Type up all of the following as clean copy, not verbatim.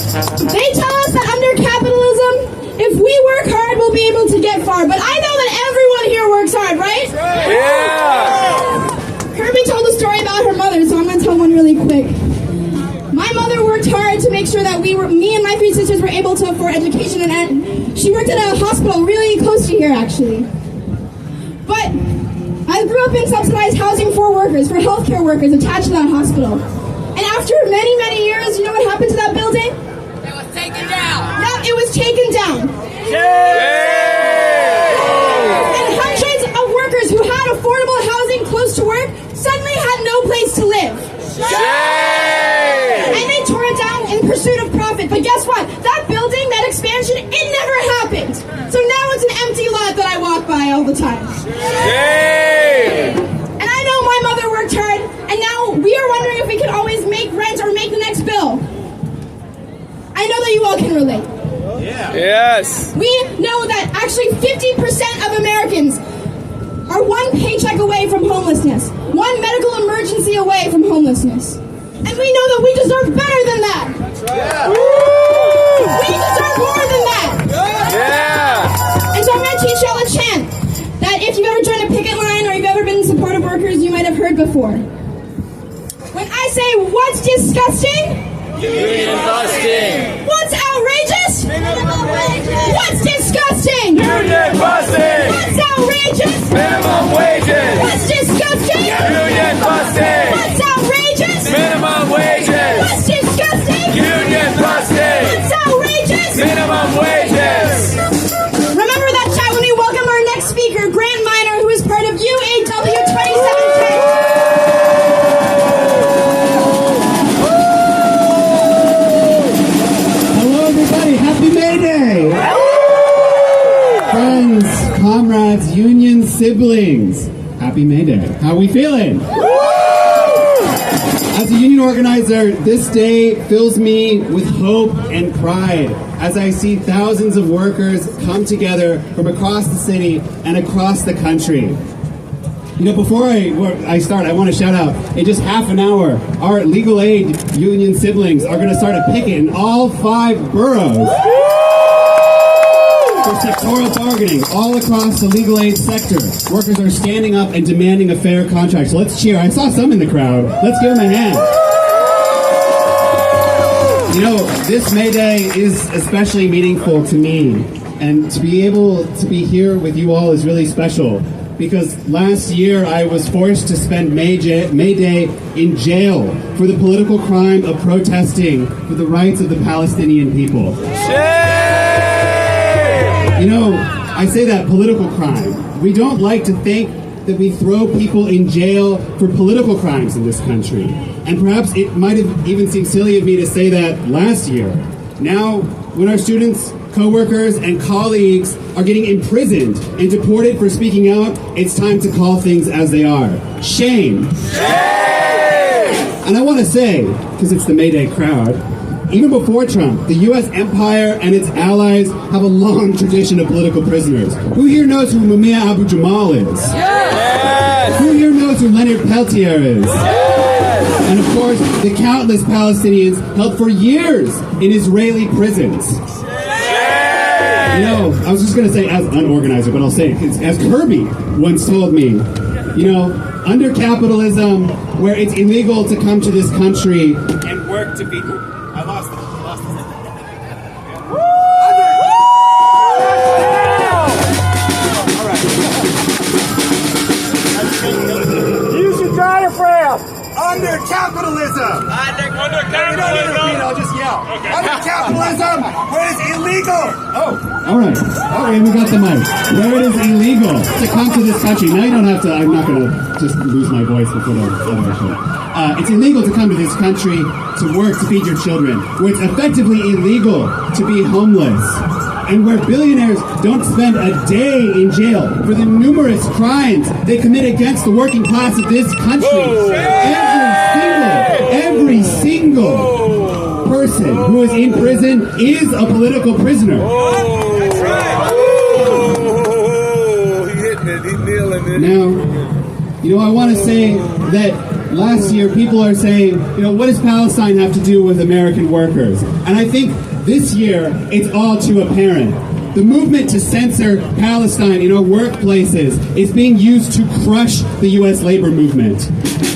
They tell us that under capitalism, if we work hard, we'll be able to get far. But I know that everyone here works hard, right? Yeah! Kirby told a story about her mother, so I'm going to tell one really quick. My mother worked hard to make sure that me and my three sisters were able to afford education, and she worked at a hospital really close to here, actually. But I grew up in subsidized housing for workers, for healthcare workers attached to that hospital. And after many, many years, you know what happened to that building? It was taken down. Yep, it was taken down. And hundreds of workers who had affordable housing close to work suddenly had no place to live. And they tore it down in pursuit of profit. But guess what? That building, that expansion, it never happened. So now it's an empty lot that I walk by all the time. And I know my mother worked hard, and now we are wondering if we can always make rent or make the next bill. I know that you all can relate. Yeah. Yes. We know that actually 50% of Americans are one paycheck away from homelessness, one medical emergency away from homelessness. And we know that we deserve better than that. Yeah. We deserve more than that. Yeah. And so I'm going to teach y'all a chant that if you've ever joined a picket line or you've ever been in support of workers, you might have heard before. When I say, what's disgusting? Union busting. What's outrageous? Minimum wages. What's disgusting? Union busting. What's outrageous? Minimum wages. What's disgusting? Union busting. What's outrageous? Minimum wages. What's disgusting? Union busting. What's outrageous? Minimum wages. Remember that chat when we welcome our next speaker, Grant Minor, who is part of UAW 2017. Happy May Day! Friends, comrades, union siblings, happy May Day. How are we feeling? As a union organizer, this day fills me with hope and pride as I see thousands of workers come together from across the city and across the country. You know, before I start, I want to shout out, in just half an hour, our legal aid union siblings are going to start a picket in all 5 boroughs for sectoral bargaining all across the legal aid sector. Workers are standing up and demanding a fair contract. So let's cheer. I saw some in the crowd. Let's give them a hand. You know, this May Day is especially meaningful to me. And to be able to be here with you all is really special. Because last year I was forced to spend May Day in jail for the political crime of protesting for the rights of the Palestinian people. You know, I say that political crime. We don't like to think that we throw people in jail for political crimes in this country. And perhaps it might have even seemed silly of me to say that last year. Now, when our students, co-workers, and colleagues are getting imprisoned and deported for speaking out, it's time to call things as they are. Shame! Shame! And I want to say, because it's the May Day crowd, even before Trump, the U.S. empire and its allies have a long tradition of political prisoners. Who here knows who Mumia Abu-Jamal is? Yes! Who here knows who Leonard Peltier is? Yes! And of course, the countless Palestinians held for years in Israeli prisons. You know, I was just going to say as an organizer, but I'll say it. As Kirby once told me, you know, under capitalism, where it's illegal to come to this country and work to be... I lost it. All right. Use your diaphragm. Under capitalism! Under You don't need to repeat, I'll just yell. Okay. Under capitalism, where it's illegal! Oh, alright. Okay, we got the mic. Where it is illegal to come to this country. Now you don't have to, I'm not going to just lose my voice before the show. It's illegal to come to this country to work to feed your children. Where it's effectively illegal to be homeless. And where billionaires don't spend a day in jail for the numerous crimes they commit against the working class of this country. Every single person who is in prison is a political prisoner. That's right. He hitting it. He kneeling it. Now, you know, I want to say that last year, people are saying, what does Palestine have to do with American workers? And I think this year, it's all too apparent. The movement to censor Palestine in our workplaces is being used to crush the U.S. labor movement.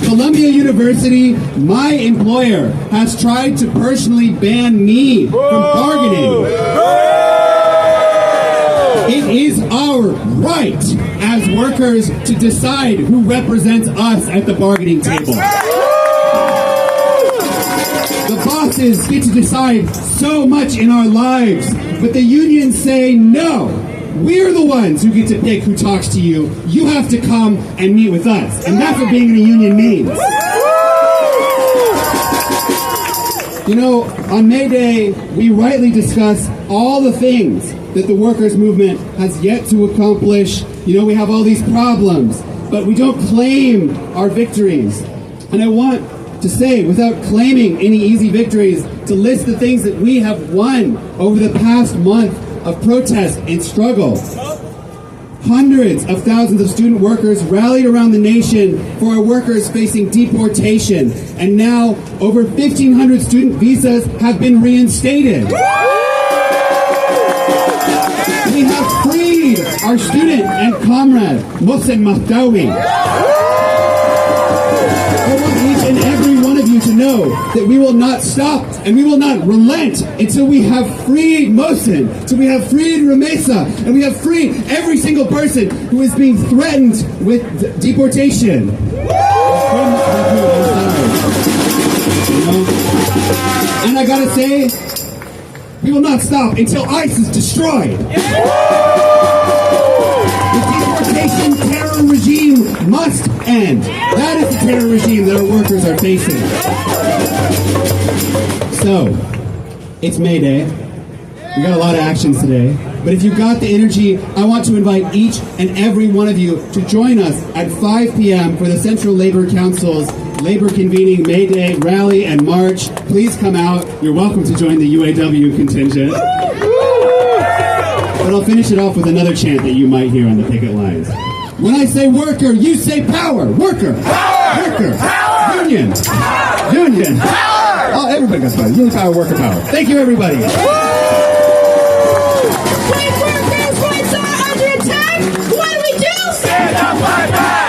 Columbia University, my employer, has tried to personally ban me from bargaining. It is our right as workers to decide who represents us at the bargaining table. The bosses get to decide so much in our lives, but the unions say no. We're the ones who get to pick who talks to you. You have to come and meet with us. And that's what being in a union means. On May Day, we rightly discuss all the things that the workers' movement has yet to accomplish. We have all these problems, but we don't claim our victories. And I want to say, without claiming any easy victories, to list the things that we have won over the past month of protest and struggle. Hundreds of thousands of student workers rallied around the nation for our workers facing deportation, and now over 1,500 student visas have been reinstated. We have freed our student and comrade, Mohsen Mahdawi. I want each and every one of you to know that we will not stop and we will not relent until we have freed Mohsen, until we have freed Ramesa, and we have freed every single person who is being threatened with deportation. And I gotta say, we will not stop until ICE is destroyed. The deportation terror regime must end. That is the terror regime that our workers are facing. So, it's May Day. We got a lot of actions today. But if you've got the energy, I want to invite each and every one of you to join us at 5 p.m. for the Central Labor Council's Labor Convening May Day Rally and March. Please come out. You're welcome to join the UAW contingent. But I'll finish it off with another chant that you might hear on the picket lines. When I say worker, you say power. Worker. Power. Worker. Power. Union. Power. Union. Power. Oh, everybody got power. Union power, worker power. Thank you, everybody. White workers' rights are under attack. What do we do? Stand up, fight back!